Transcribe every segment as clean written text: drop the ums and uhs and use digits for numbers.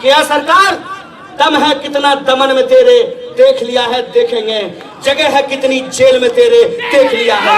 कि यह सरकार दम है कितना दमन में तेरे, देख लिया है देखेंगे, जगह है कितनी जेल में तेरे, देख लिया है।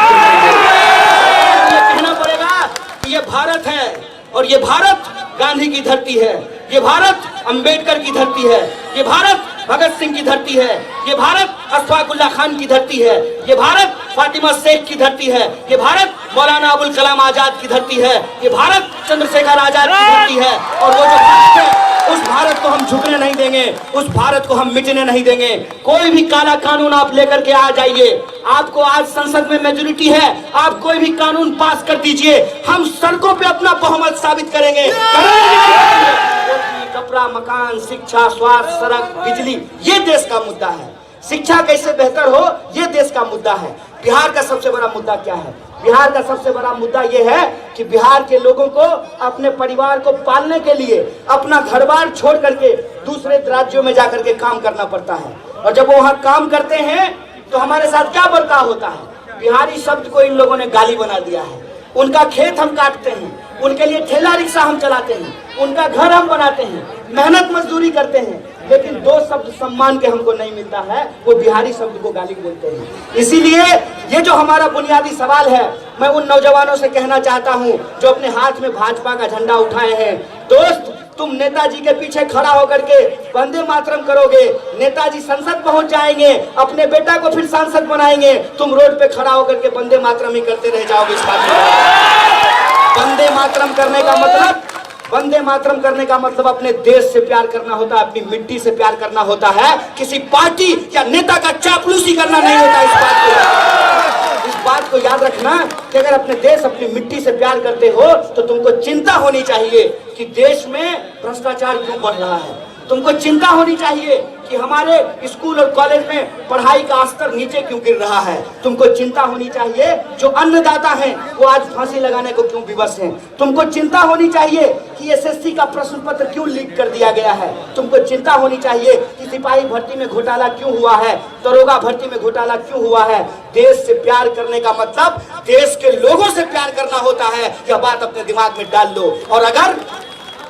ये कहना पड़ेगा कि ये भारत है और ये भारत गांधी की धरती है, ये भारत अंबेडकर की धरती है, ये भारत भगत सिंह की धरती है, ये भारत अशफाक उल्लाह खान की धरती है, ये भारत फातिमा शेख की धरती है, ये भारत मौलाना अबुल कलाम आजाद की धरती है, ये भारत चंद्रशेखर आजाद की धरती है। और वो जो भारत है उस भारत को हम झुकने नहीं देंगे, उस भारत को हम मिटने नहीं देंगे। कोई भी काला कानून आप लेकर के आ जाइए, आपको आज संसद में मेजोरिटी है, आप कोई भी कानून पास कर दीजिए, हम सड़कों पे अपना बहुमत साबित करेंगे। कपड़ा, मकान, शिक्षा, स्वास्थ्य, सड़क, बिजली, ये देश का मुद्दा है। शिक्षा कैसे बेहतर हो, ये देश का मुद्दा है। बिहार का सबसे बड़ा मुद्दा क्या है? बिहार का सबसे बड़ा मुद्दा ये है कि बिहार के लोगों को अपने परिवार को पालने के लिए अपना घर-बार छोड़ करके दूसरे राज्यों में जाकर के काम करना पड़ता है। और जब वो वहाँ काम करते हैं तो हमारे साथ क्या बर्ताव होता है? बिहारी शब्द को इन लोगों ने गाली बना दिया है। उनका खेत हम काटते हैं, उनके लिए ठेला रिक्शा हम चलाते हैं, उनका घर हम बनाते हैं, मेहनत मजदूरी करते हैं, लेकिन दो शब्द सम्मान के हमको नहीं मिलता है, वो बिहारी शब्द को गाली बोलते हैं। इसीलिए ये जो हमारा बुनियादी सवाल है, मैं उन नौजवानों से कहना चाहता हूं जो अपने हाथ में भाजपा का झंडा उठाए हैं, दोस्त तुम नेताजी के पीछे खड़ा होकर के वंदे मातरम करोगे, नेताजी संसद पहुंच जाएंगे, अपने बेटा को फिर सांसद बनाएंगे, तुम रोड पे खड़ा होकर के वंदे मातरम ही करते रह जाओगे। इस बात में वंदे मातरम करने का मतलब, वंदे मातरम करने का मतलब अपने देश से प्यार करना होता है, अपनी मिट्टी से प्यार करना होता है, किसी पार्टी या नेता का चापलूसी करना नहीं होता। इस बात को याद रखना कि अगर अपने देश, अपनी मिट्टी से प्यार करते हो तो तुमको चिंता होनी चाहिए कि देश में भ्रष्टाचार क्यों बढ़ रहा है। तुमको चिंता होनी चाहिए कि हमारे स्कूल और कॉलेज में पढ़ाई का स्तर नीचे क्यों गिर रहा है। तुमको चिंता होनी चाहिए जो अन्नदाता हैं वो आज फांसी लगाने को क्यों विवश हैं। तुमको चिंता होनी चाहिए कि एसएससी का प्रश्न पत्र क्यों लीक कर दिया गया है। तुमको चिंता होनी चाहिए कि सिपाही भर्ती में घोटाला क्यों हुआ है, दरोगा भर्ती में घोटाला क्यों हुआ है। देश से प्यार करने का मतलब देश के लोगों से प्यार करना होता है, यह बात अपने दिमाग में डाल लो।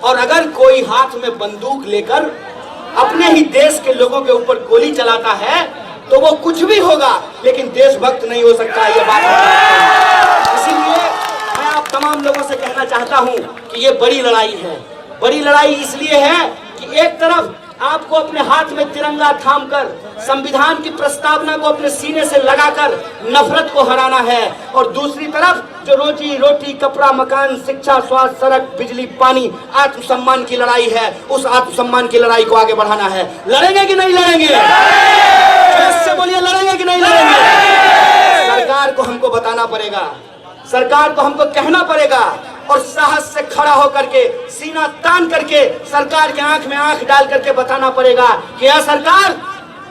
और अगर कोई हाथ में बंदूक लेकर अपने ही देश के लोगों के ऊपर गोली चलाता है तो वो कुछ भी होगा लेकिन देशभक्त नहीं हो सकता, ये बात है। इसीलिए मैं आप तमाम लोगों से कहना चाहता हूं कि ये बड़ी लड़ाई है। बड़ी लड़ाई इसलिए है कि एक तरफ आपको अपने हाथ में तिरंगा थामकर संविधान की प्रस्तावना को अपने सीने से लगाकर नफरत को हराना है, और दूसरी तरफ जो रोजी रोटी, कपड़ा, मकान, शिक्षा, स्वास्थ्य, सड़क, बिजली, पानी, आत्मसम्मान की लड़ाई है, उस आत्मसम्मान की लड़ाई को आगे बढ़ाना है। लड़ेंगे कि नहीं लड़ेंगे? इससे बोलिए, लड़ेंगे कि नहीं लड़ेंगे? सरकार को हमको बताना पड़ेगा, सरकार को हमको कहना पड़ेगा और साहस से खड़ा होकर के, सीना तान करके सरकार के आंख में आंख डाल करके बताना पड़ेगा कि यह सरकार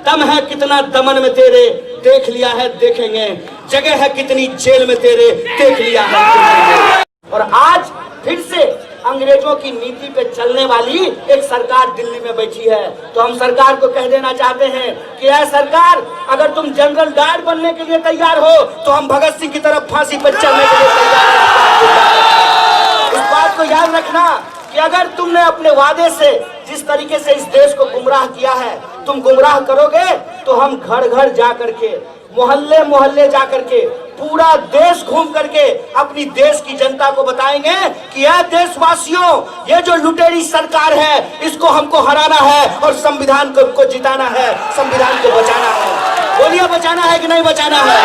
दम है कितना दमन में तेरे, देख लिया है देखेंगे, जगह है कितनी जेल में तेरे, देख लिया है। और आज फिर से अंग्रेजों की नीति पे चलने वाली एक सरकार दिल्ली में बैठी है। तो हम सरकार को कह देना चाहते हैं कि यह सरकार, अगर तुम जनरल डायर बनने के लिए तैयार हो तो हम भगत सिंह की तरफ फांसी पर चलने के लिए तैयार हैं। इस बात को याद रखना कि अगर तुमने अपने वादे से जिस तरीके से इस देश को गुमराह किया है, तुम गुमराह करोगे तो हम घर घर जा करके, मोहल्ले मोहल्ले जा करके, पूरा देश घूम करके अपनी देश की जनता को बताएंगे कि यह देशवासियों, ये जो लुटेरी सरकार है इसको हमको हराना है और संविधान को जिताना है, संविधान को बचाना है। बोलिए, बचाना है कि नहीं बचाना है?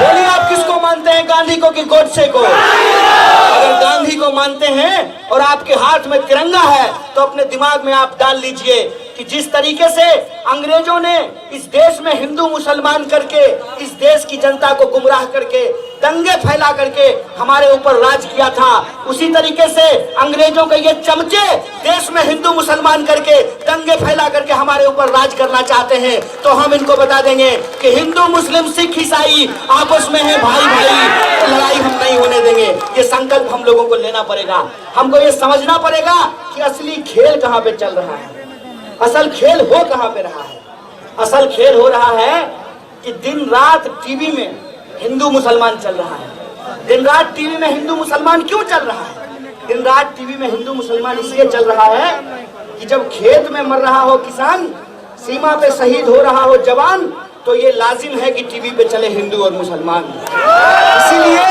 बोलिए, आप किसको मानते हैं, गांधी को कि गोडसे को? अगर गांधी को मानते हैं और आपके हाथ में तिरंगा है तो अपने दिमाग में आप डाल लीजिए कि जिस तरीके से अंग्रेजों ने इस देश में हिंदू मुसलमान करके, इस देश की जनता को गुमराह करके, दंगे फैला करके हमारे ऊपर राज किया था, उसी तरीके से अंग्रेजों के ये चमचे देश में हिंदू मुसलमान करके, दंगे फैला करके हमारे ऊपर राज करना चाहते हैं। तो हम इनको बता देंगे कि हिंदू, मुस्लिम, सिख, ईसाई आपस में है भाई भाई, तो लड़ाई हम नहीं होने देंगे। ये संकल्प हम लोगों को लेना पड़ेगा। हमको ये समझना पड़ेगा कि असली खेल कहाँ पे चल रहा है, असल खेल हो कहाँ पे रहा है। असल खेल हो रहा है कि दिन रात टीवी में हिंदू मुसलमान चल रहा है। दिन रात टीवी में हिंदू मुसलमान क्यों चल रहा है? दिन रात टीवी में हिंदू मुसलमान इसलिए चल रहा है कि जब खेत में मर रहा हो किसान, सीमा पे शहीद हो रहा हो जवान, तो ये लाजिम है कि टीवी पे चले हिंदू और मुसलमान। इसीलिए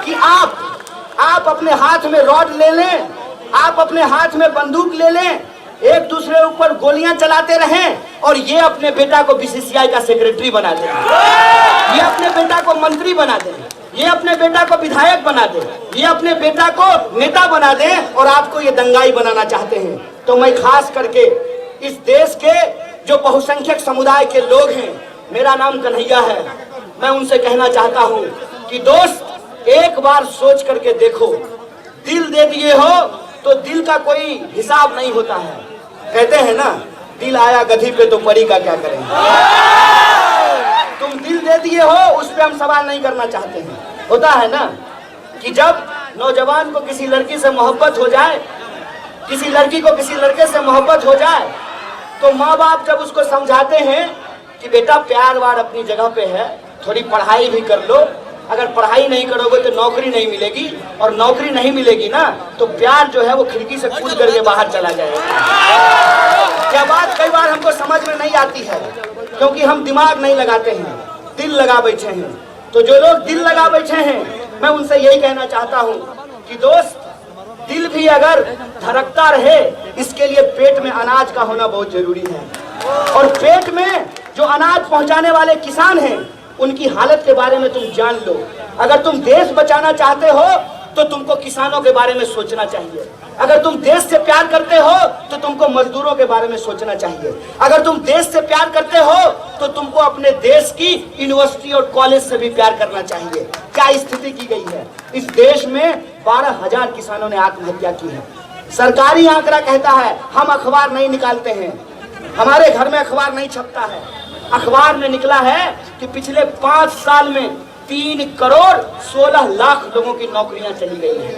कि आप अपने हाथ में रॉड ले लें, आप अपने हाथ में बंदूक ले लें, एक दूसरे ऊपर गोलियां चलाते रहें और ये अपने बेटा को बीसीसीआई का सेक्रेटरी बना दे, ये अपने बेटा को मंत्री बना दे, ये अपने बेटा को विधायक बना दे, ये अपने बेटा को नेता बना दे और आपको ये दंगाई बनाना चाहते हैं। तो मैं खास करके इस देश के जो बहुसंख्यक समुदाय के लोग हैं, मेरा नाम कन्हैया है, मैं उनसे कहना चाहता हूं कि दोस्त एक बार सोच करके देखो, दिल दे दिए हो तो दिल का कोई हिसाब नहीं होता है। कहते हैं ना, दिल आया गधी पे तो परी का क्या करेंगे। तुम दिल दे दिए हो, उस पे हम सवाल नहीं करना चाहते हैं। होता है ना कि जब नौजवान को किसी लड़की से मोहब्बत हो जाए, किसी लड़की को किसी लड़के से मोहब्बत हो जाए, तो माँ बाप जब उसको समझाते हैं कि बेटा प्यार वार अपनी जगह पे है, थोड़ी पढ़ाई भी कर लो, अगर पढ़ाई नहीं करोगे तो नौकरी नहीं मिलेगी, और नौकरी नहीं मिलेगी ना तो प्यार जो है वो खिड़की से कूद करके बाहर चला जाएगा। यह बात कई बार हमको समझ में नहीं आती है, क्योंकि हम दिमाग नहीं लगाते हैं, दिल लगा बैठे हैं। तो जो लोग दिल लगा बैठे हैं, मैं उनसे यही कहना चाहता हूँ कि दोस्त, दिल भी अगर धड़कता रहे, इसके लिए पेट में अनाज का होना बहुत जरूरी है। और पेट में जो अनाज पहुंचाने वाले किसान हैं, उनकी हालत के बारे में तुम जान लो। अगर तुम देश बचाना चाहते हो तो तुमको किसानों के बारे में सोचना चाहिए। अगर तुम देश से प्यार करते हो तो तुमको मजदूरों के बारे में सोचना चाहिए। अगर तुम देश से प्यार करते हो तो तुमको अपने देश की यूनिवर्सिटी और कॉलेज से भी प्यार करना चाहिए। क्या स्थिति की गई है इस देश में, 12,000 किसानों ने आत्महत्या की है। सरकारी आंकड़ा कहता है, हम अखबार नहीं निकालते हैं, हमारे घर में अखबार नहीं छपता है, अखबार में निकला है कि पिछले 5 साल में 3 करोड़ 16 लाख लोगों की नौकरियां चली गई हैं।